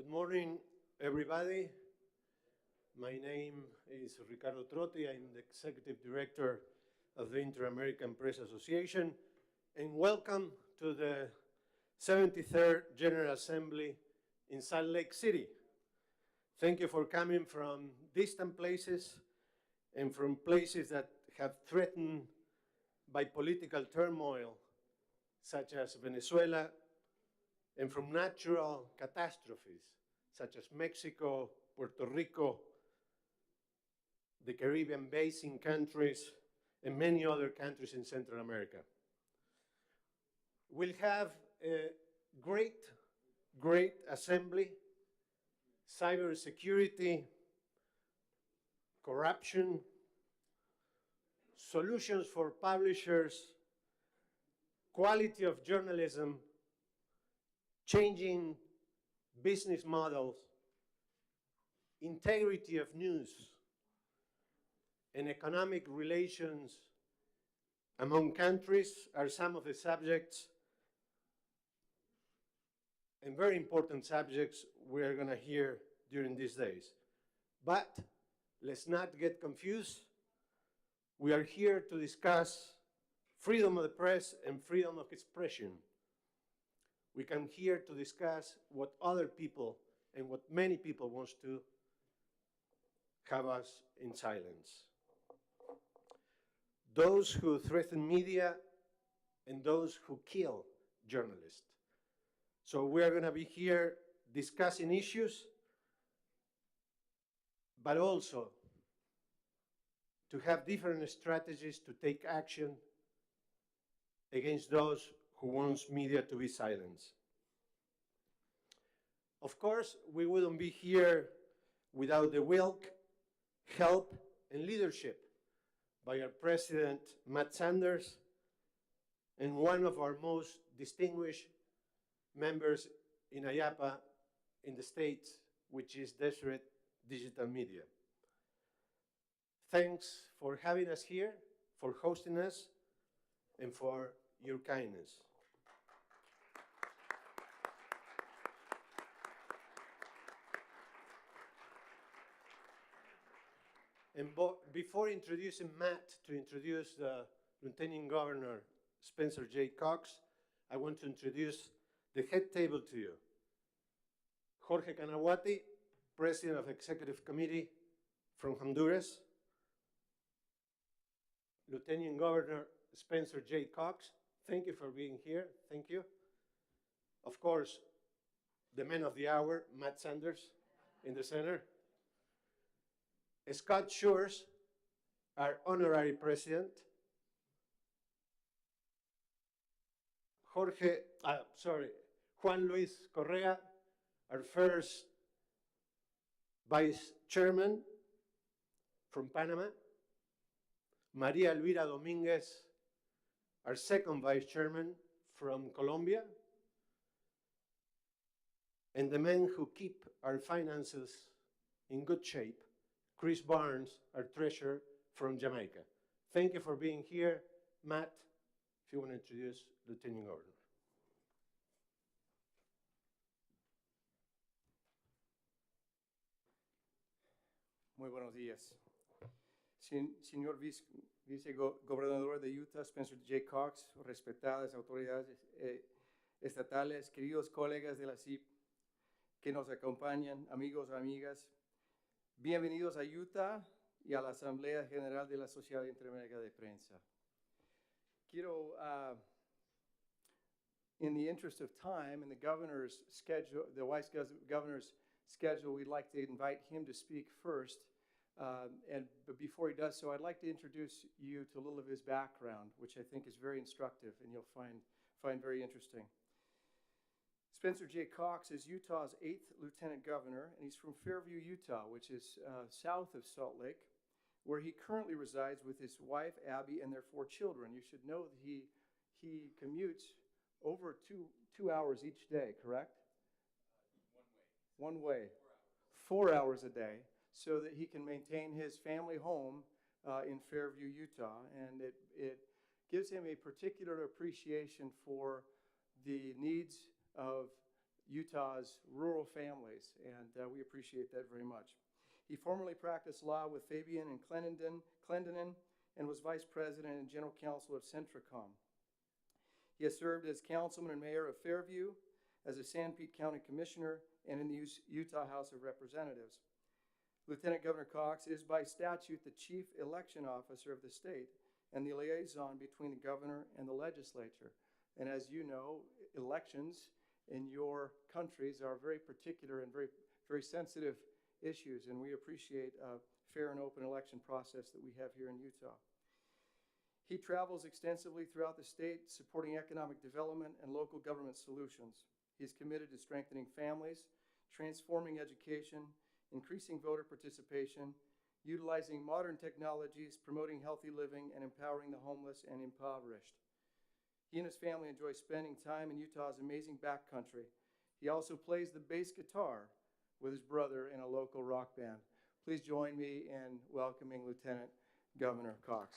Good morning, everybody. My name is Ricardo Trotti. I'm the Executive Director of the Inter-American Press Association, and welcome to the 73rd General Assembly in Salt Lake City. Thank you for coming from distant places and from places that have threatened by political turmoil, such as Venezuela, and from natural catastrophes, such as Mexico, Puerto Rico, the Caribbean basin countries, and many other countries in Central America. We'll have a great assembly: cybersecurity, corruption, solutions for publishers, quality of journalism, changing business models, integrity of news, and economic relations among countries are some of the subjects, and very important subjects we're going to hear during these days. But let's not get confused. We are here to discuss freedom of the press and freedom of expression. We come here to discuss what other people and what many people want to have us in silence. Those who threaten media and those who kill journalists. So we are going to be here discussing issues, but also to have different strategies to take action against those who wants media to be silenced. Of course, we wouldn't be here without the will, help, and leadership by our president, Matt Sanders, and one of our most distinguished members in IAPA in the States, which is Deseret Digital Media. Thanks for having us here, for hosting us, and for your kindness. And before introducing Matt to introduce the Lieutenant Governor, Spencer Jaycox, I want to introduce the head table to you. Jorge Canahuati, President of Executive Committee from Honduras. Lieutenant Governor Spencer Jaycox, thank you for being here. Thank you. Of course, the man of the hour, Matt Sanders, in the center. Scott Shores, our honorary president. Juan Luis Correa, our first vice chairman from Panama. Maria Elvira Dominguez, our second vice chairman from Colombia. And the man who keep our finances in good shape, Chris Barnes, our treasurer from Jamaica. Thank you for being here. Matt, if you want to introduce Lieutenant Governor. Muy buenos días. Señor Vicegobernador de Utah, Spencer Jaycox, respetadas autoridades estatales, queridos colegas de la CIP que nos acompañan, amigos, amigas, bienvenidos a Utah y a la Asamblea General de la Sociedad Interamericana de Prensa. Quiero, in the interest of time and the governor's schedule, the vice governor's schedule, we'd like to invite him to speak first. But before he does so, I'd like to introduce you to a little of his background, which I think is very instructive and you'll find very interesting. Spencer Jaycox is Utah's 8th Lieutenant Governor, and he's from Fairview, Utah, which is south of Salt Lake, where he currently resides with his wife, Abby, and their 4 children. You should know that he commutes over two hours each day, correct? One way. 4 hours a day, so that he can maintain his family home in Fairview, Utah. And it gives him a particular appreciation for the needs of Utah's rural families, and we appreciate that very much. He formerly practiced law with Fabian and Clendenin and was vice president and general counsel of Centricom. He has served as councilman and mayor of Fairview, as a Sanpete County commissioner, and in the Utah House of Representatives. Lieutenant Governor Cox is by statute the chief election officer of the state and the liaison between the governor and the legislature. And as you know, elections in your countries are very particular and very, very sensitive issues, and we appreciate a fair and open election process that we have here in Utah. He travels extensively throughout the state, supporting economic development and local government solutions. He is committed to strengthening families, transforming education, increasing voter participation, utilizing modern technologies, promoting healthy living, and empowering the homeless and impoverished. He and his family enjoy spending time in Utah's amazing backcountry. He also plays the bass guitar with his brother in a local rock band. Please join me in welcoming Lieutenant Governor Cox.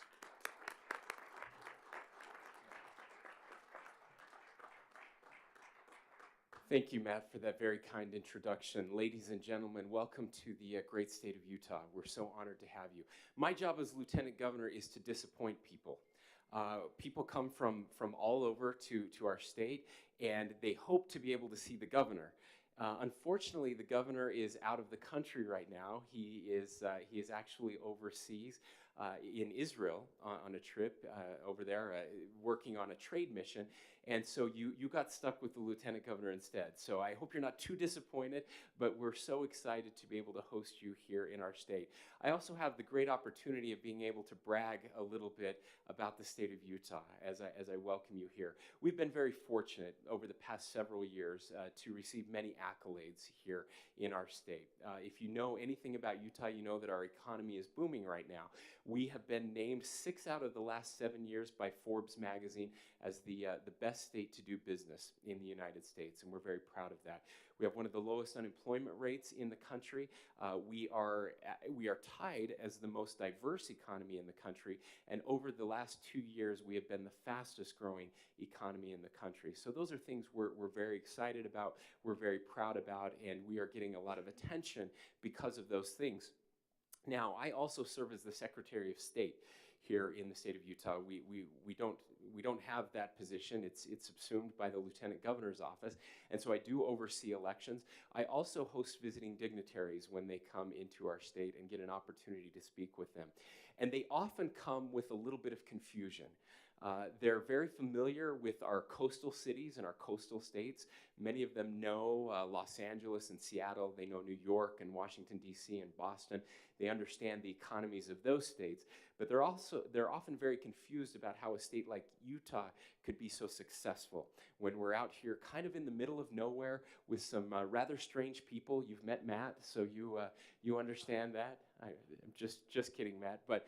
Thank you, Matt, for that very kind introduction. Ladies and gentlemen, welcome to the great state of Utah. We're so honored to have you. My job as Lieutenant Governor is to disappoint people. People come from all over to our state, and they hope to be able to see the governor. Unfortunately, the governor is out of the country right now. He is actually overseas in Israel on a trip over there, working on a trade mission. And so you got stuck with the lieutenant governor instead. So I hope you're not too disappointed, but we're so excited to be able to host you here in our state. I also have the great opportunity of being able to brag a little bit about the state of Utah as I welcome you here. We've been very fortunate over the past several years to receive many accolades here in our state. If you know anything about Utah, you know that our economy is booming right now. We have been named 6 out of the last 7 years by Forbes magazine as the best state to do business in the United States, and we're very proud of that. We have one of the lowest unemployment rates in the country. We are tied as the most diverse economy in the country, and over the last 2 years, we have been the fastest growing economy in the country. So those are things we're very excited about, we're very proud about, and we are getting a lot of attention because of those things. Now, I also serve as the Secretary of State here in the state of Utah. We don't have that position. It's subsumed by the Lieutenant Governor's office, and so I do oversee elections. I also host visiting dignitaries when they come into our state and get an opportunity to speak with them. And they often come with a little bit of confusion. They're very familiar with our coastal cities and our coastal states. Many of them know Los Angeles and Seattle. They know New York and Washington, D.C. and Boston. They understand the economies of those states, but they're often very confused about how a state like Utah could be so successful when we're out here kind of in the middle of nowhere with some rather strange people. You've met Matt, so you understand that. I'm just kidding, Matt, but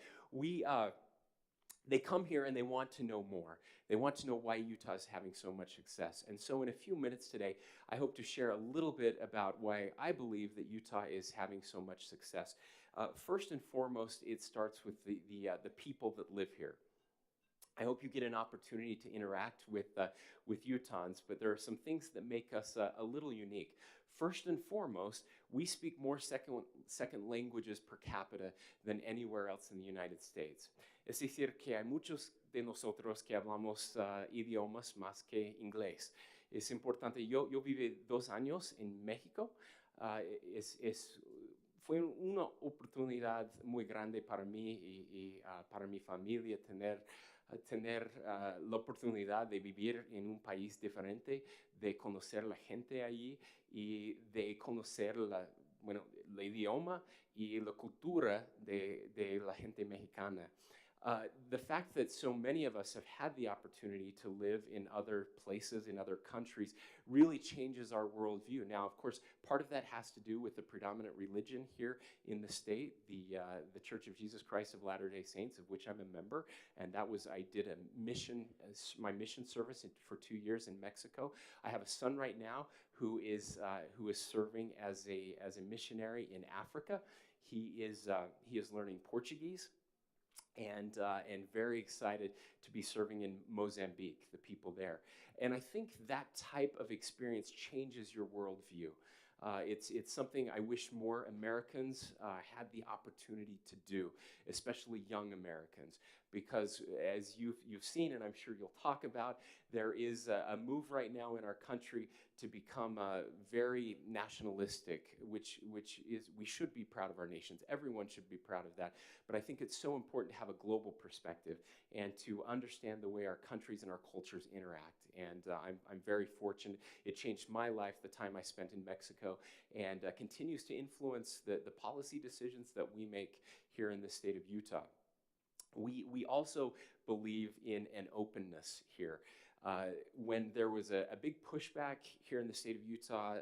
they come here and they want to know more. They want to know why Utah is having so much success. And so in a few minutes today, I hope to share a little bit about why I believe that Utah is having so much success. First and foremost, it starts with the people that live here. I hope you get an opportunity to interact with Utahns, but there are some things that make us a little unique. First and foremost, we speak more second languages per capita than anywhere else in the United States. Es decir, que hay muchos de nosotros que hablamos idiomas más que inglés. Es importante, yo viví 2 años en México. Fue una oportunidad muy grande para mí y para mi familia tener la oportunidad de vivir en un país diferente, de conocer la gente allí y de conocer el idioma y la cultura de la gente mexicana. The fact that so many of us have had the opportunity to live in other places, in other countries, really changes our worldview. Now, of course, part of that has to do with the predominant religion here in the state, the Church of Jesus Christ of Latter-day Saints, of which I'm a member, and I did my mission service for 2 years in Mexico. I have a son right now who is serving as a missionary in Africa. He is learning Portuguese. and very excited to be serving in Mozambique, the people there. And I think that type of experience changes your worldview. It's something I wish more Americans had the opportunity to do, especially young Americans, because as you've seen, and I'm sure you'll talk about, there is a move right now in our country to become very nationalistic, which is, we should be proud of our nations. Everyone should be proud of that. But I think it's so important to have a global perspective and to understand the way our countries and our cultures interact. And I'm very fortunate. It changed my life, the time I spent in Mexico, and continues to influence the policy decisions that we make here in the state of Utah. We also believe in an openness here. When there was a big pushback here in the state of Utah,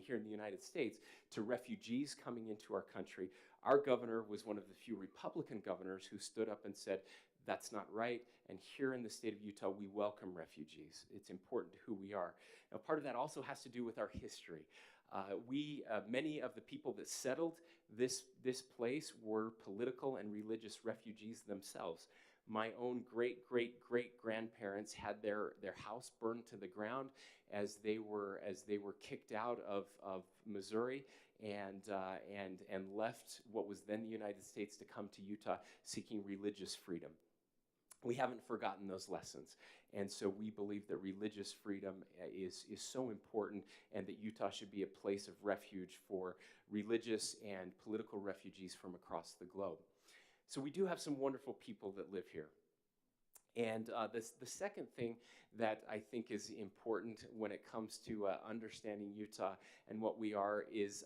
here in the United States, to refugees coming into our country, our governor was one of the few Republican governors who stood up and said, that's not right, and here in the state of Utah, we welcome refugees. It's important to who we are. Now, part of that also has to do with our history. Many of the people that settled this place were political and religious refugees themselves. My own great-great-great-grandparents had their house burned to the ground as they were kicked out of Missouri and left what was then the United States to come to Utah seeking religious freedom. We haven't forgotten those lessons, and so we believe that religious freedom is so important, and that Utah should be a place of refuge for religious and political refugees from across the globe. So we do have some wonderful people that live here. And the second thing that I think is important when it comes to understanding Utah and what we are is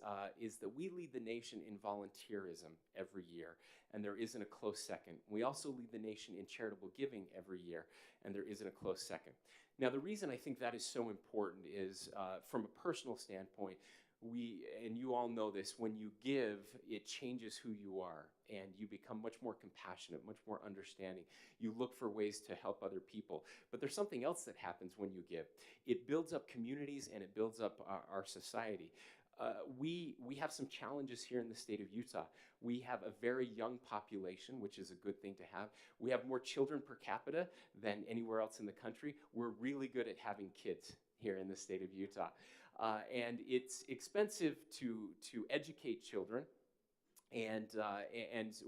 that we lead the nation in volunteerism every year, and there isn't a close second. We also lead the nation in charitable giving every year, and there isn't a close second. Now, the reason I think that is so important is from a personal standpoint, and you all know this, when you give, it changes who you are, and you become much more compassionate, much more understanding. You look for ways to help other people. But there's something else that happens when you give. It builds up communities, and it builds up our society. We have some challenges here in the state of Utah. We have a very young population, which is a good thing to have. We have more children per capita than anywhere else in the country. We're really good at having kids here in the state of Utah. And it's expensive to educate children, and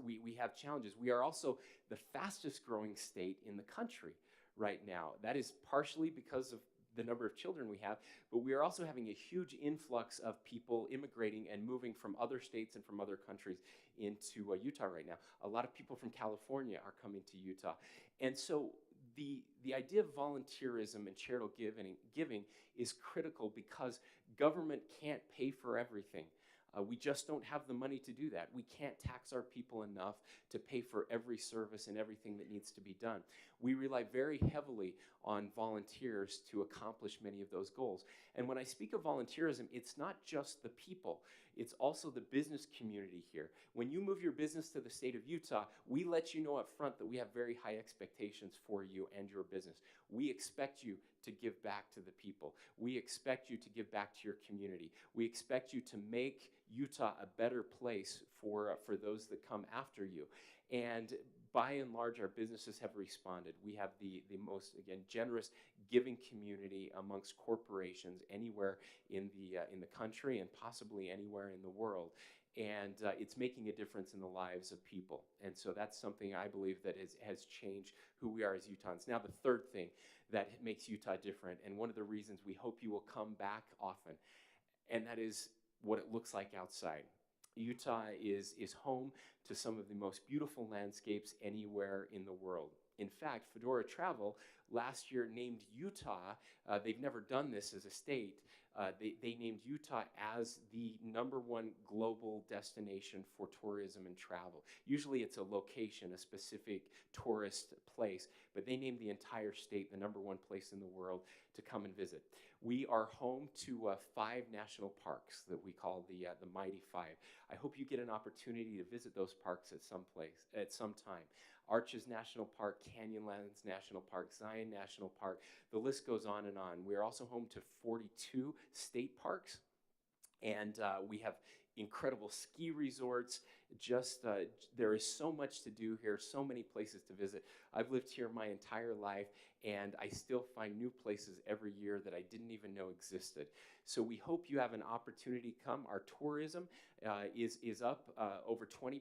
we have challenges. We are also the fastest growing state in the country right now. That is partially because of the number of children we have, but we are also having a huge influx of people immigrating and moving from other states and from other countries into Utah right now. A lot of people from California are coming to Utah. And so the idea of volunteerism and charitable giving is critical because government can't pay for everything. We just don't have the money to do that. We can't tax our people enough to pay for every service and everything that needs to be done. We rely very heavily on volunteers to accomplish many of those goals. And when I speak of volunteerism, it's not just the people. It's also the business community here. When you move your business to the state of Utah, we let you know up front that we have very high expectations for you and your business. We expect you to give back to the people. We expect you to give back to your community. We expect you to make Utah a better place for those that come after you. And by and large, our businesses have responded. We have the most, again, generous giving community amongst corporations anywhere in the country and possibly anywhere in the world. And it's making a difference in the lives of people. And so that's something I believe that has changed who we are as Utahns. Now, the third thing that makes Utah different, and one of the reasons we hope you will come back often, and that is what it looks like outside. Utah is home to some of the most beautiful landscapes anywhere in the world. In fact, Fedora Travel last year named Utah, they've never done this as a state, they named Utah as the #1 global destination for tourism and travel. Usually it's a location, a specific tourist place, but they named the entire state the #1 place in the world to come and visit. We are home to 5 national parks that we call the Mighty Five. I hope you get an opportunity to visit those parks at some time. Arches National Park, Canyonlands National Park, Zion National Park, the list goes on and on. We are also home to 42 state parks, and we have incredible ski resorts There is so much to do here, so many places to visit. I've lived here my entire life, and I still find new places every year that I didn't even know existed. So we hope you have an opportunity to come. Our tourism is up over 20%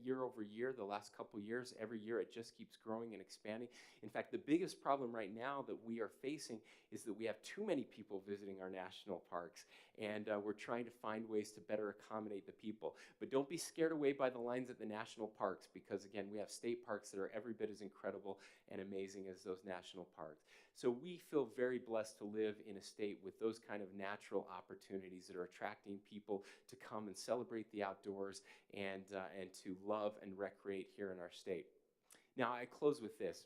year over year the last couple years. Every year it just keeps growing and expanding. In fact, the biggest problem right now that we are facing is that we have too many people visiting our national parks, and we're trying to find ways to better accommodate the people. But don't be scared away by the lines at the national parks, because again, we have state parks that are every bit as incredible and amazing as those national parks. So we feel very blessed to live in a state with those kind of natural opportunities that are attracting people to come and celebrate the outdoors and to love and recreate here in our state. Now, I close with this.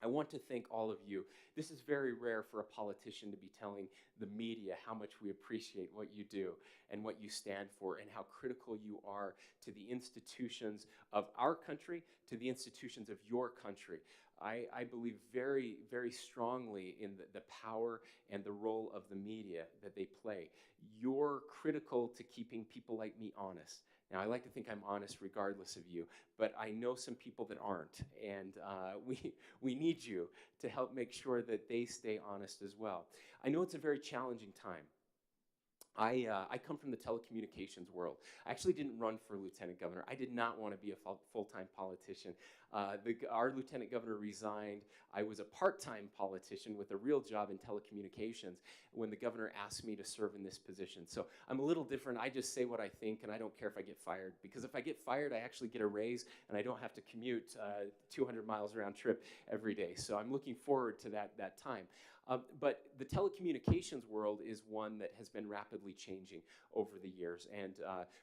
I want to thank all of you. This is very rare for a politician to be telling the media how much we appreciate what you do and what you stand for and how critical you are to the institutions of our country, to the institutions of your country. I believe very, very strongly in the power and the role of the media that they play. You're critical to keeping people like me honest. Now, I like to think I'm honest regardless of you, but I know some people that aren't, and we need you to help make sure that they stay honest as well. I know it's a very challenging time. I come from the telecommunications world. I actually didn't run for lieutenant governor. I did not want to be a full-time politician. Our lieutenant governor resigned. I was a part-time politician with a real job in telecommunications when the governor asked me to serve in this position. So I'm a little different. I just say what I think, and I don't care if I get fired, because if I get fired, I actually get a raise, and I don't have to commute 200 miles round trip every day. So I'm looking forward to that time. But the telecommunications world is one that has been rapidly changing over the years. And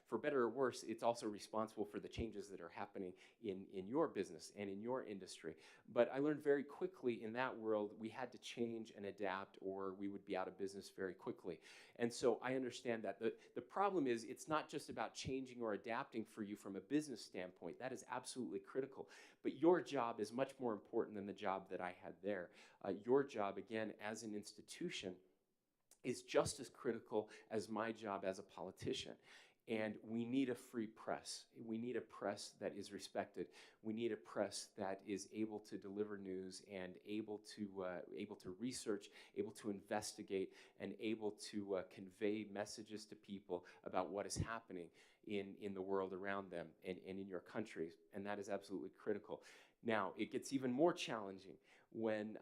for better or worse, it's also responsible for the changes that are happening in your business and in your industry. But I learned very quickly in that world we had to change and adapt, or we would be out of business very quickly. And so I understand that. The problem is it's not just about changing or adapting for you from a business standpoint. That is absolutely critical. But your job is much more important than the job that I had there. Your job, again, as an institution, is just as critical as my job as a politician. And we need a free press. We need a press that is respected. We need a press that is able to deliver news and able to research, able to investigate, and able to convey messages to people about what is happening in the world around them and in your countries. And that is absolutely critical. Now, it gets even more challenging when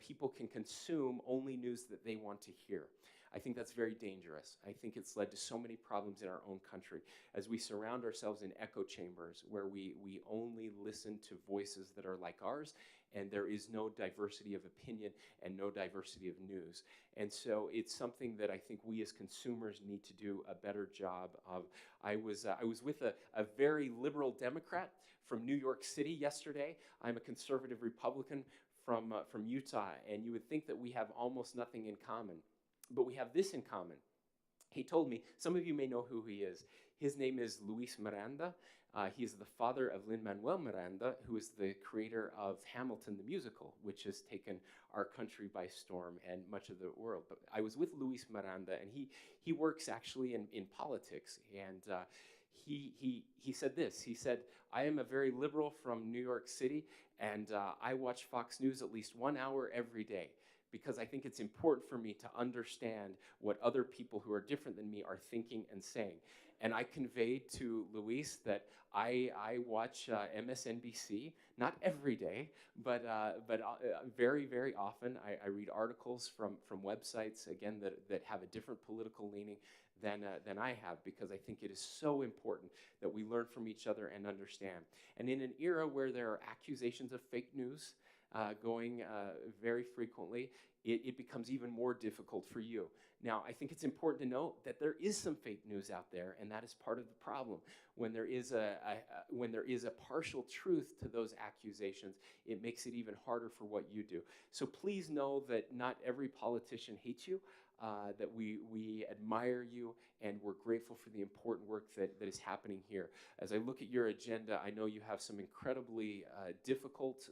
people can consume only news that they want to hear. I think that's very dangerous. I think it's led to so many problems in our own country as we surround ourselves in echo chambers where we only listen to voices that are like ours, and there is no diversity of opinion and no diversity of news. And so it's something that I think we as consumers need to do a better job of. I was with a very liberal Democrat from New York City yesterday. I'm a conservative Republican from Utah, and you would think that we have almost nothing in common. But we have this in common. He told me, some of you may know who he is. His name is Luis Miranda. He is the father of Lin-Manuel Miranda, who is the creator of Hamilton the musical, which has taken our country by storm and much of the world. But I was with Luis Miranda, and he works actually in politics. And he said this. He said, I am a very liberal from New York City, and I watch Fox News at least 1 hour every day, because I think it's important for me to understand what other people who are different than me are thinking and saying. And I conveyed to Luis that I watch MSNBC, not every day, but very, very often. I read articles from websites, again, that have a different political leaning than I have, because I think it is so important that we learn from each other and understand. And in an era where there are accusations of fake news going very frequently, it becomes even more difficult for you. Now, I think it's important to note that there is some fake news out there, and that is part of the problem. When there is a partial truth to those accusations, it makes it even harder for what you do. So please know that not every politician hates you, that we admire you, and we're grateful for the important work that is happening here. As I look at your agenda, I know you have some incredibly difficult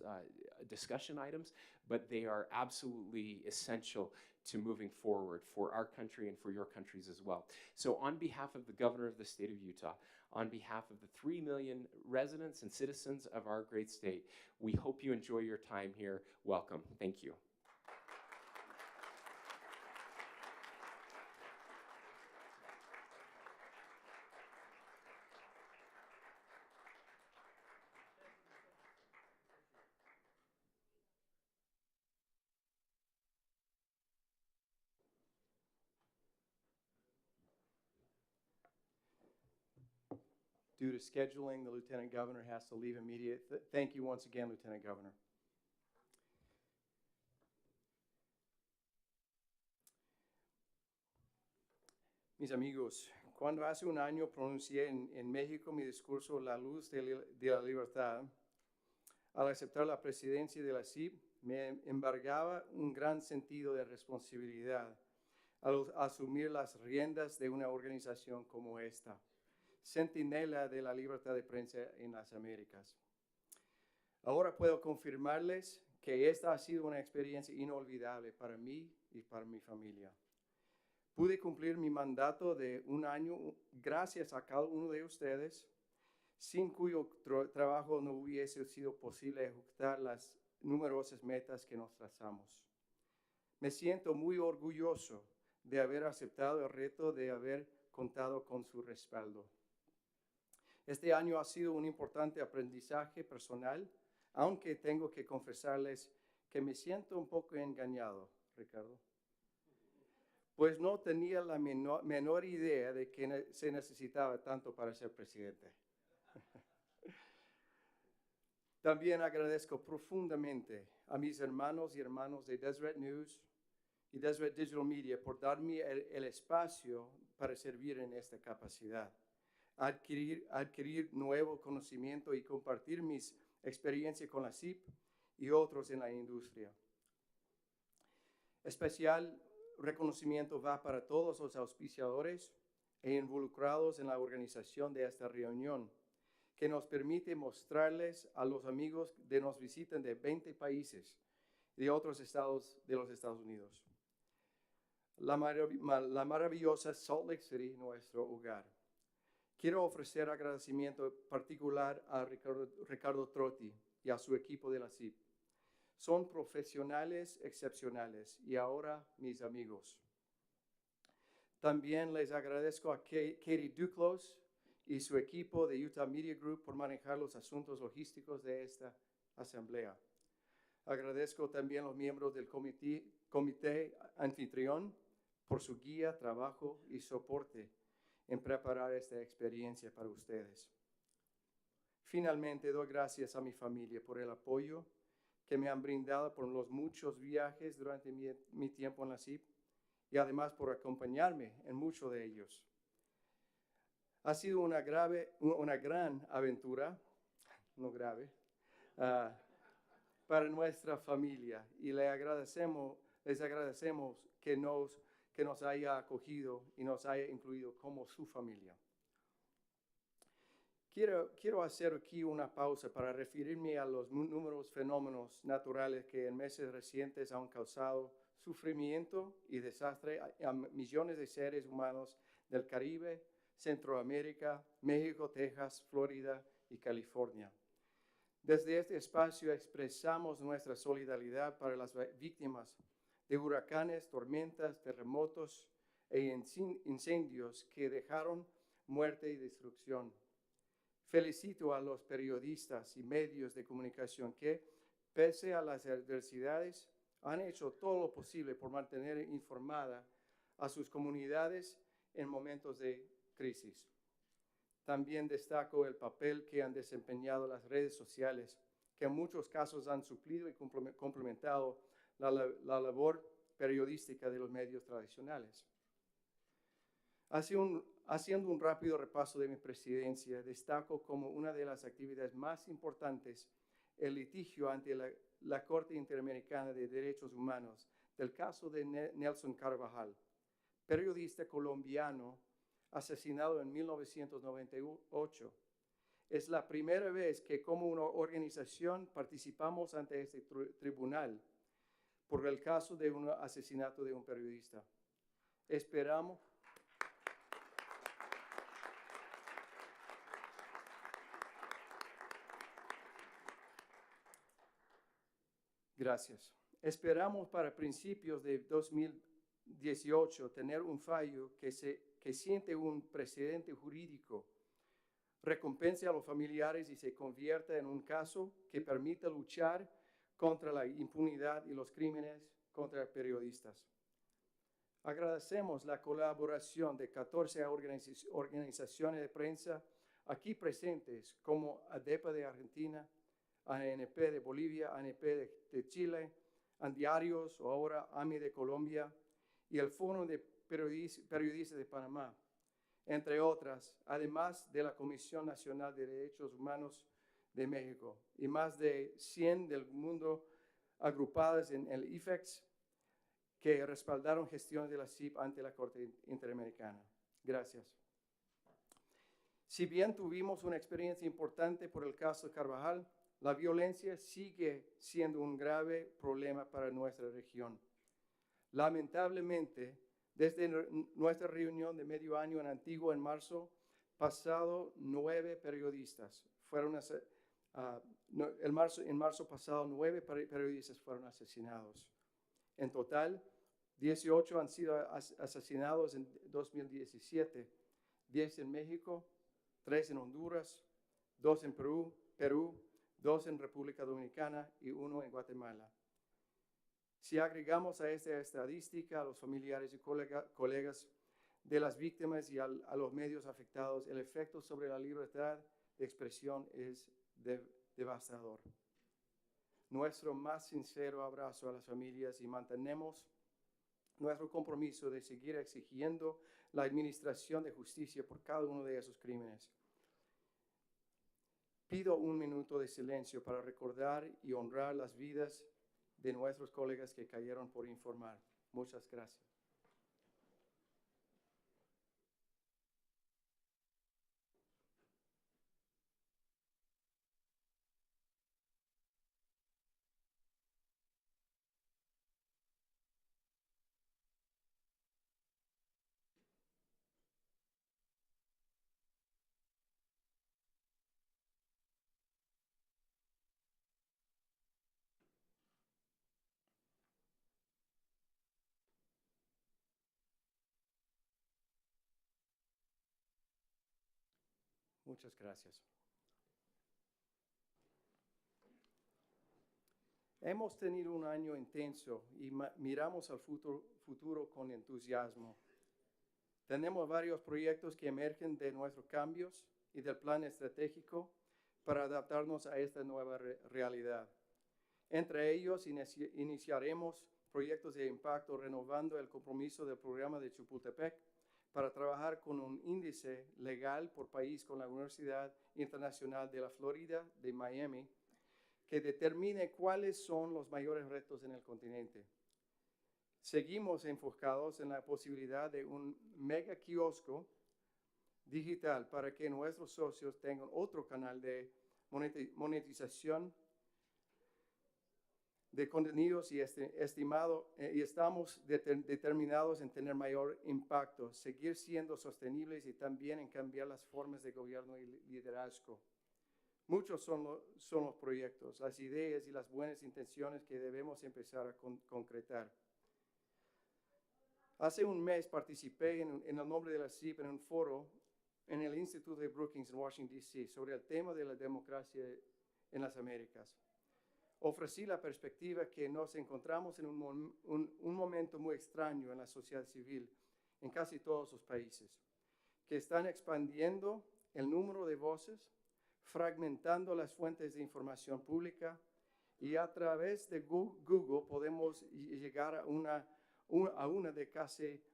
discussion items, but they are absolutely essential to moving forward for our country and for your countries as well. So on behalf of the Governor of the state of Utah, on behalf of the 3 million residents and citizens of our great state, we hope you enjoy your time here. Welcome. Thank you. Due to scheduling, the Lieutenant Governor has to leave immediately. Thank you once again, Lieutenant Governor. Mis amigos, cuando hace un año pronuncié en México mi discurso La luz de la libertad, al aceptar la presidencia de la CIP, me embargaba un gran sentido de responsabilidad al asumir las riendas de una organización como esta, centinela de la libertad de prensa en las Américas. Ahora puedo confirmarles que esta ha sido una experiencia inolvidable para mí y para mi familia. Pude cumplir mi mandato de un año gracias a cada uno de ustedes, sin cuyo trabajo no hubiese sido posible ejecutar las numerosas metas que nos trazamos. Me siento muy orgulloso de haber aceptado el reto de haber contado con su respaldo. Este año ha sido un importante aprendizaje personal, aunque tengo que confesarles que me siento un poco engañado, Ricardo, pues no tenía la menor idea de que se necesitaba tanto para ser presidente. También agradezco profundamente a mis hermanos y hermanas de Deseret News y Deseret Digital Media por darme el espacio para servir en esta capacidad, adquirir nuevo conocimiento y compartir mis experiencias con la CIP y otros en la industria. Especial reconocimiento va para todos los auspiciadores e involucrados en la organización de esta reunión, que nos permite mostrarles a los amigos que nos visitan de 20 países y de otros estados de los Estados Unidos. La maravillosa Salt Lake City, nuestro hogar. Quiero ofrecer agradecimiento particular a Ricardo Trotti y a su equipo de la CIP. Son profesionales excepcionales y ahora mis amigos. También les agradezco a Katie Duclos y su equipo de Utah Media Group por manejar los asuntos logísticos de esta asamblea. Agradezco también a los miembros del comité anfitrión por su guía, trabajo y soporte en preparar esta experiencia para ustedes. Finalmente, doy gracias a mi familia por el apoyo que me han brindado por los muchos viajes durante mi tiempo en la CIP y además por acompañarme en muchos de ellos. Ha sido una gran aventura, no grave, para nuestra familia y les agradecemos que nos haya acogido y nos haya incluido como su familia. Quiero hacer aquí una pausa para referirme a los numerosos fenómenos naturales que en meses recientes han causado sufrimiento y desastre a millones de seres humanos del Caribe, Centroamérica, México, Texas, Florida y California. Desde este espacio expresamos nuestra solidaridad para las víctimas de huracanes, tormentas, terremotos e incendios que dejaron muerte y destrucción. Felicito a los periodistas y medios de comunicación que, pese a las adversidades, han hecho todo lo posible por mantener informada a sus comunidades en momentos de crisis. También destaco el papel que han desempeñado las redes sociales, que en muchos casos han suplido y complementado la labor periodística de los medios tradicionales. Haciendo un rápido repaso de mi presidencia, destaco como una de las actividades más importantes el litigio ante la Corte Interamericana de Derechos Humanos del caso de Nelson Carvajal, periodista colombiano asesinado en 1998. Es la primera vez que como una organización participamos ante este tribunal por el caso de un asesinato de un periodista. Esperamos. Gracias. Esperamos para principios de 2018 tener un fallo que siente un precedente jurídico, recompense a los familiares y se convierta en un caso que permita luchar contra la impunidad y los crímenes contra periodistas. Agradecemos la colaboración de 14 organizaciones de prensa aquí presentes, como ADEPA de Argentina, ANP de Bolivia, ANP de Chile, Andiarios o ahora AMI de Colombia y el Foro de Periodistas de Panamá, entre otras, además de la Comisión Nacional de Derechos Humanos de México y más de 100 del mundo agrupadas en el IFEX que respaldaron gestiones de la CIP ante la Corte Interamericana. Gracias. Si bien tuvimos una experiencia importante por el caso Carvajal, la violencia sigue siendo un grave problema para nuestra región. Lamentablemente, desde nuestra reunión de medio año en Antigua en marzo pasado, 9 periodistas fueron en marzo pasado, 9 periodistas fueron asesinados. En total, 18 han sido asesinados en 2017, 10 en México, 3 en Honduras, 2 en Perú, 2 en República Dominicana y 1 en Guatemala. Si agregamos a esta estadística a los familiares y colegas de las víctimas y a los medios afectados, el efecto sobre la libertad de expresión es devastador. Nuestro más sincero abrazo a las familias y mantenemos nuestro compromiso de seguir exigiendo la administración de justicia por cada uno de esos crímenes. Pido un minuto de silencio para recordar y honrar las vidas de nuestros colegas que cayeron por informar. Muchas gracias. Muchas gracias. Hemos tenido un año intenso y miramos al futuro con entusiasmo. Tenemos varios proyectos que emergen de nuestros cambios y del plan estratégico para adaptarnos a esta nueva realidad. Entre ellos, iniciaremos proyectos de impacto renovando el compromiso del programa de Chapultepec para trabajar con un índice legal por país con la Universidad Internacional de la Florida de Miami que determine cuáles son los mayores retos en el continente. Seguimos enfocados en la posibilidad de un mega kiosco digital para que nuestros socios tengan otro canal de monetización de contenidos y estamos determinados en tener mayor impacto, seguir siendo sostenibles y también en cambiar las formas de gobierno y liderazgo. Muchos son los proyectos, las ideas y las buenas intenciones que debemos empezar a concretar. Hace un mes participé en el nombre de la CIP en un foro en el Instituto de Brookings en Washington, D.C. sobre el tema de la democracia en las Américas. Ofrecí la perspectiva que nos encontramos en un momento muy extraño en la sociedad civil en casi todos los países, que están expandiendo el número de voces, fragmentando las fuentes de información pública y a través de Google podemos llegar a una de casi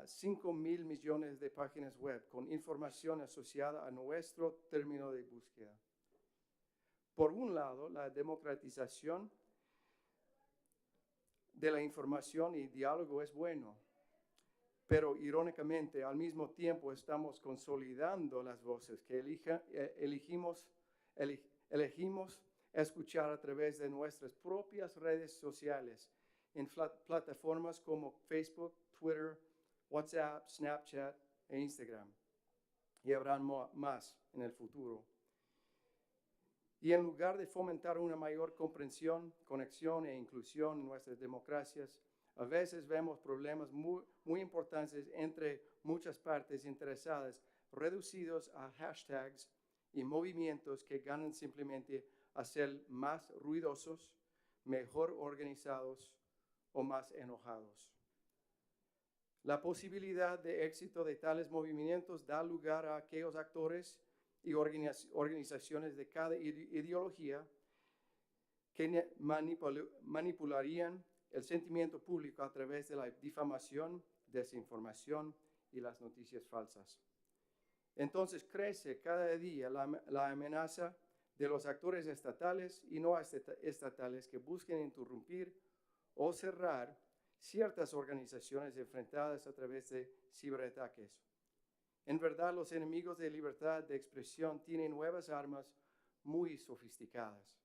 5,000 millones de páginas web con información asociada a nuestro término de búsqueda. Por un lado, la democratización de la información y diálogo es bueno, pero irónicamente al mismo tiempo estamos consolidando las voces que elegimos escuchar a través de nuestras propias redes sociales en plataformas como Facebook, Twitter, WhatsApp, Snapchat e Instagram. Y habrán más en el futuro. Y en lugar de fomentar una mayor comprensión, conexión e inclusión en nuestras democracias, a veces vemos problemas muy importantes entre muchas partes interesadas, reducidos a hashtags y movimientos que ganan simplemente a ser más ruidosos, mejor organizados o más enojados. La posibilidad de éxito de tales movimientos da lugar a aquellos actores y organizaciones de cada ideología que manipularían el sentimiento público a través de la difamación, desinformación y las noticias falsas. Entonces crece cada día la amenaza de los actores estatales y no estatales que busquen interrumpir o cerrar ciertas organizaciones enfrentadas a través de ciberataques. En verdad, los enemigos de libertad de expresión tienen nuevas armas muy sofisticadas.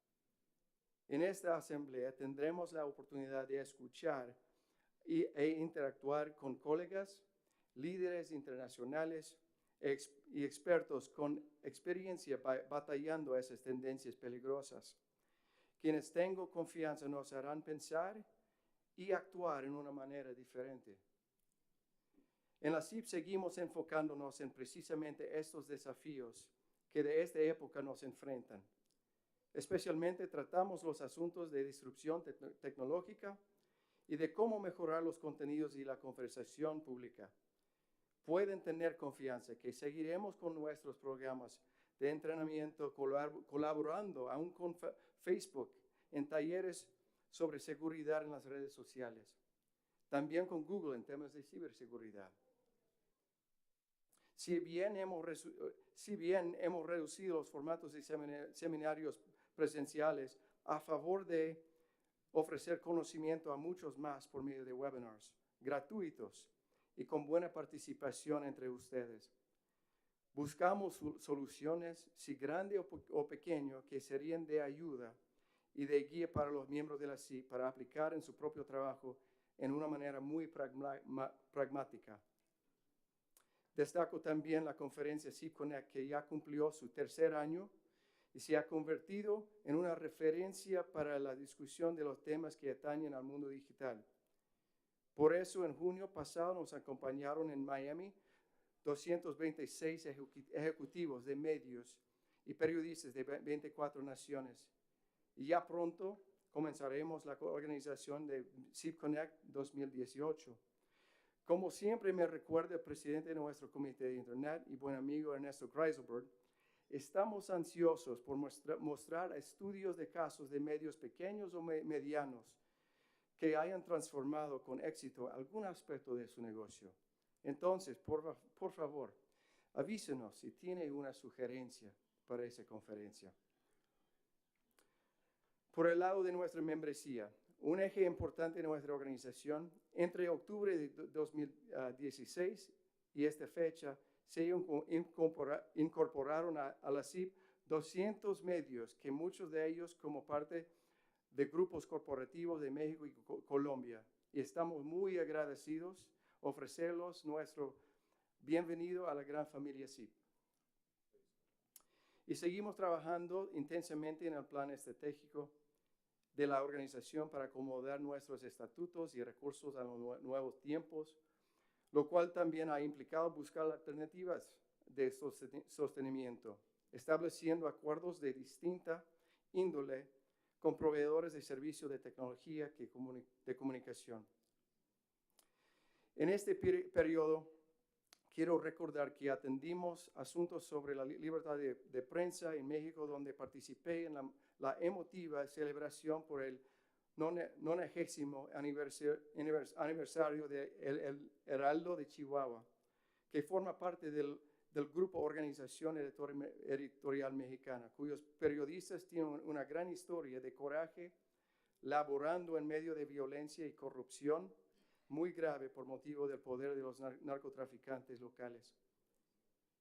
En esta asamblea tendremos la oportunidad de escuchar e interactuar con colegas, líderes internacionales y expertos con experiencia batallando esas tendencias peligrosas, quienes tengo confianza nos harán pensar y actuar en una manera diferente. En la CIP seguimos enfocándonos en precisamente estos desafíos que de esta época nos enfrentan. Especialmente tratamos los asuntos de disrupción tecnológica y de cómo mejorar los contenidos y la conversación pública. Pueden tener confianza que seguiremos con nuestros programas de entrenamiento, colaborando aún con Facebook en talleres sobre seguridad en las redes sociales. También con Google en temas de ciberseguridad. Si bien hemos reducido los formatos de seminarios presenciales a favor de ofrecer conocimiento a muchos más por medio de webinars gratuitos y con buena participación entre ustedes. Buscamos soluciones, si grande o pequeño, que serían de ayuda y de guía para los miembros de la CIP para aplicar en su propio trabajo en una manera muy pragmática. Destaco también la conferencia CIP Connect, que ya cumplió su tercer año y se ha convertido en una referencia para la discusión de los temas que atañen al mundo digital. Por eso, en junio pasado nos acompañaron en Miami 226 ejecutivos de medios y periodistas de 24 naciones. Y ya pronto comenzaremos la organización de CIP Connect 2018. Como siempre me recuerda el presidente de nuestro comité de Internet y buen amigo Ernesto Greiselberg, estamos ansiosos por mostrar estudios de casos de medios pequeños o medianos que hayan transformado con éxito algún aspecto de su negocio. Entonces, por favor, avísenos si tiene una sugerencia para esa conferencia. Por el lado de nuestra membresía, un eje importante de nuestra organización, entre octubre de 2016 y esta fecha, se incorporaron a la CIP 200 medios, que muchos de ellos como parte de grupos corporativos de México y Colombia. Y estamos muy agradecidos ofrecerlos nuestro bienvenido a la gran familia CIP. Y seguimos trabajando intensamente en el plan estratégico de la organización para acomodar nuestros estatutos y recursos a los nuevos tiempos, lo cual también ha implicado buscar alternativas de sostenimiento, estableciendo acuerdos de distinta índole con proveedores de servicios de tecnología de comunicación. En este periodo, quiero recordar que atendimos asuntos sobre la libertad de prensa en México, donde participé en la emotiva celebración por el 90º aniversario del Heraldo de Chihuahua, que forma parte del grupo Organización Editorial Mexicana, cuyos periodistas tienen una gran historia de coraje, laborando en medio de violencia y corrupción muy grave por motivo del poder de los narcotraficantes locales.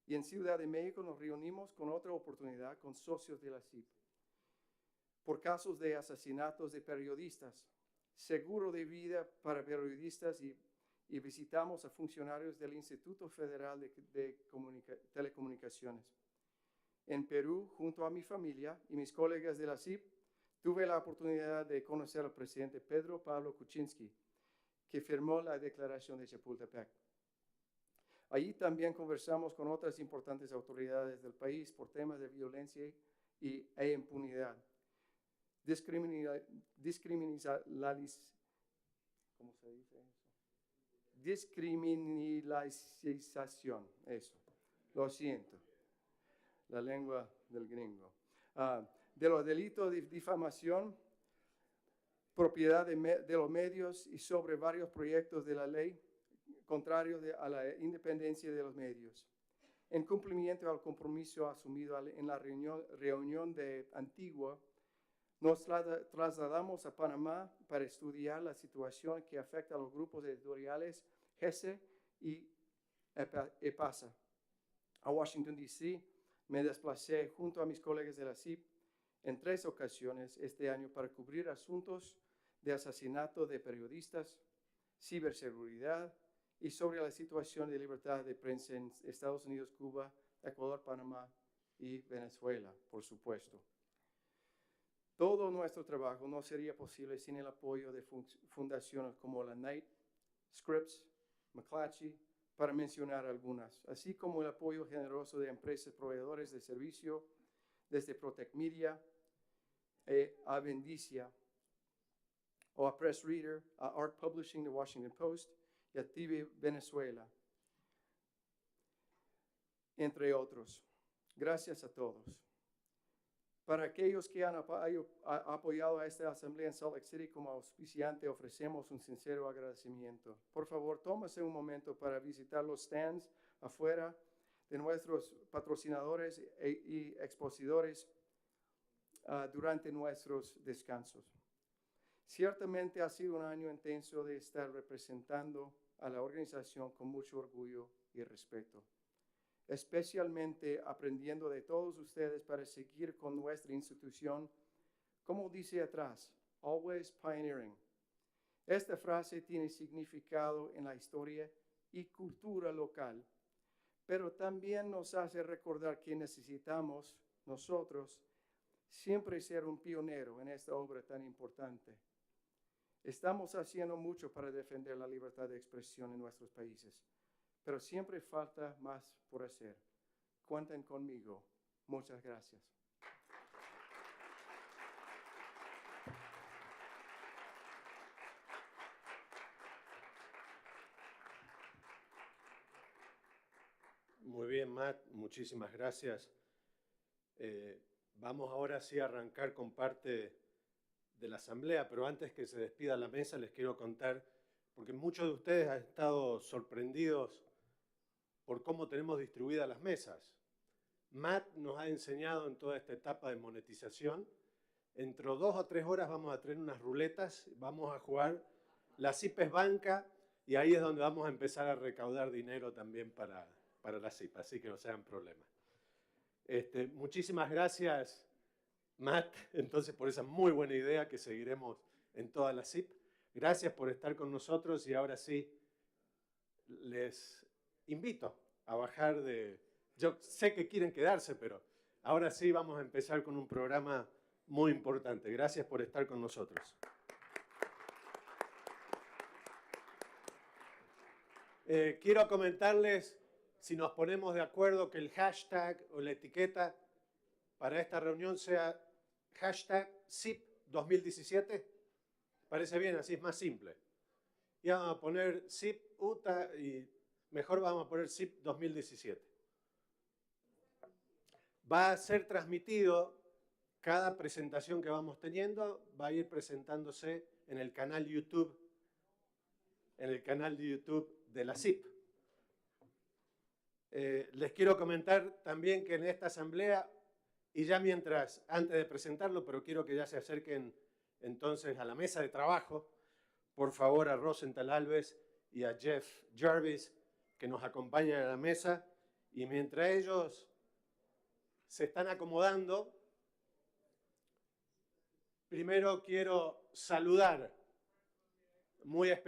Y en Ciudad de México nos reunimos con otra oportunidad con socios de la CIP. por casos de asesinatos de periodistas, seguro de vida para periodistas y visitamos a funcionarios del Instituto Federal de Telecomunicaciones. En Perú, junto a mi familia y mis colegas de la CIP, tuve la oportunidad de conocer al presidente Pedro Pablo Kuczynski, que firmó la Declaración de Chapultepec. Allí también conversamos con otras importantes autoridades del país por temas de violencia e impunidad. ¿Cómo se dice eso? Descriminalización, eso. Lo siento. La lengua del gringo. De los delitos de difamación, propiedad de los medios y sobre varios proyectos de la ley contrarios a la independencia de los medios. En cumplimiento al compromiso asumido en la reunión de Antigua, nos trasladamos a Panamá para estudiar la situación que afecta a los grupos editoriales GESE y IAPA. A Washington, D.C., me desplacé junto a mis colegas de la CIP en 3 ocasiones este año para cubrir asuntos de asesinato de periodistas, ciberseguridad y sobre la situación de libertad de prensa en Estados Unidos, Cuba, Ecuador, Panamá y Venezuela, por supuesto. Todo nuestro trabajo no sería posible sin el apoyo de fundaciones como la Knight, Scripps, McClatchy, para mencionar algunas, así como el apoyo generoso de empresas proveedores de servicio, desde Protect Media, a Vendicia, o a Press Reader, a Art Publishing, The Washington Post, y a TV Venezuela, entre otros. Gracias a todos. Para aquellos que han apoyado a esta asamblea en Salt Lake City como auspiciante, ofrecemos un sincero agradecimiento. Por favor, tómese un momento para visitar los stands afuera de nuestros patrocinadores y expositores durante nuestros descansos. Ciertamente ha sido un año intenso de estar representando a la organización con mucho orgullo y respeto, especialmente aprendiendo de todos ustedes para seguir con nuestra institución, como dice atrás, always pioneering. Esta frase tiene significado en la historia y cultura local, pero también nos hace recordar que necesitamos nosotros siempre ser un pionero en esta obra tan importante. Estamos haciendo mucho para defender la libertad de expresión en nuestros países, pero siempre falta más por hacer. Cuenten conmigo. Muchas gracias. Muy bien, Matt, muchísimas gracias. Vamos ahora sí a arrancar con parte de la asamblea, pero antes que se despida la mesa les quiero contar, porque muchos de ustedes han estado sorprendidos por cómo tenemos distribuidas las mesas. Matt nos ha enseñado en toda esta etapa de monetización. Entre 2 o 3 horas vamos a tener unas ruletas, vamos a jugar la CIP es banca y ahí es donde vamos a empezar a recaudar dinero también para la CIP, así que no sean problemas. Muchísimas gracias, Matt, entonces por esa muy buena idea que seguiremos en toda la CIP. Gracias por estar con nosotros y ahora sí les invito a bajar de... Yo sé que quieren quedarse, pero ahora sí vamos a empezar con un programa muy importante. Gracias por estar con nosotros. Quiero comentarles, si nos ponemos de acuerdo, que el hashtag o la etiqueta para esta reunión sea hashtag CIP 2017. Parece bien, así es más simple. Y vamos a poner CIP UTA y mejor vamos a poner CIP 2017. Va a ser transmitido cada presentación que vamos teniendo, va a ir presentándose en el canal YouTube, de la CIP. Les quiero comentar también que en esta asamblea, y ya antes de presentarlo, pero quiero que ya se acerquen entonces a la mesa de trabajo, por favor a Rosenthal Alves y a Jeff Jarvis, que nos acompañan a la mesa, y mientras ellos se están acomodando, Primero quiero saludar muy especialmente